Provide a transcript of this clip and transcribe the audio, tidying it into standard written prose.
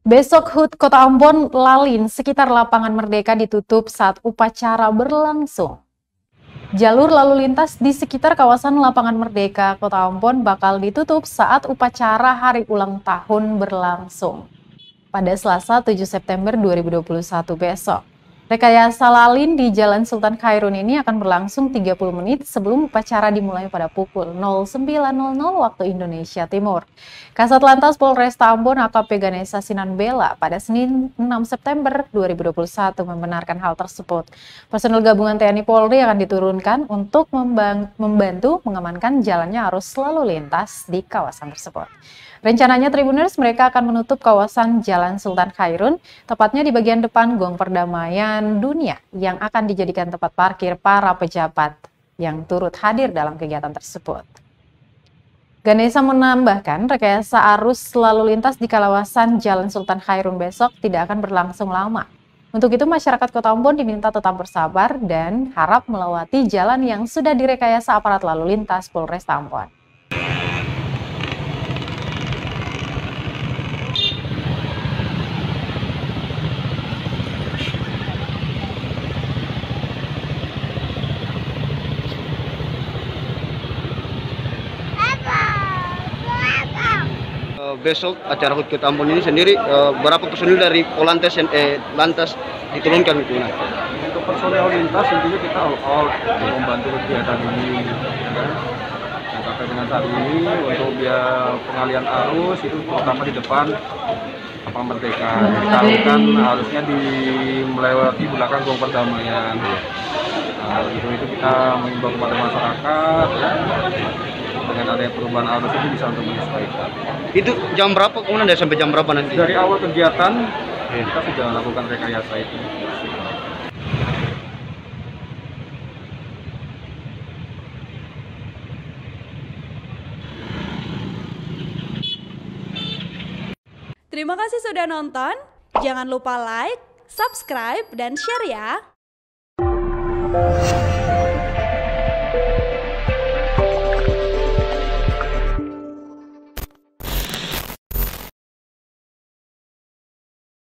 Besok HUT Kota Ambon lalin sekitar lapangan Merdeka ditutup saat upacara berlangsung. Jalur lalu lintas di sekitar kawasan lapangan Merdeka Kota Ambon bakal ditutup saat upacara hari ulang tahun berlangsung pada Selasa 7 September 2021 besok. Rekayasa lalin di Jalan Sultan Khairun ini akan berlangsung 30 menit sebelum upacara dimulai pada pukul 09.00 waktu Indonesia Timur. Kasat Lantas Polresta Ambon AKP Ganesha Sinanbela pada Senin 6 September 2021 membenarkan hal tersebut. Personel gabungan TNI Polri akan diturunkan untuk membantu mengamankan jalannya arus lalu lintas di kawasan tersebut. Rencananya Tribuners mereka akan menutup kawasan Jalan Sultan Khairun, tepatnya di bagian depan Gong Perdamaian Dunia yang akan dijadikan tempat parkir para pejabat yang turut hadir dalam kegiatan tersebut. Ganesha menambahkan rekayasa arus lalu lintas di kawasan Jalan Sultan Khairun besok tidak akan berlangsung lama. Untuk itu masyarakat Kota Ambon diminta tetap bersabar dan harap melewati jalan yang sudah direkayasa aparat lalu lintas Polresta Ambon. Besok acara HUT Kota Ambon ini sendiri berapa personil dari Polantas lantas diturunkan gitu? Untuk personil lintas intinya kita all membantu kegiatan ini. Dan sampai dengan saat ini untuk biaya pengalian arus itu terutama di depan lapangan Merdeka. Kita harusnya melewati belakang Gong Perdamaian. Itu kita mengimbau kepada masyarakat ya. Dengan adanya perubahan arus itu bisa untuk menyesuaikan. Itu jam berapa kemudian dari sampai jam berapa nanti? Dari awal kegiatan kita sudah lakukan rekayasa itu. Terima kasih sudah nonton. Jangan lupa like, subscribe, dan share ya.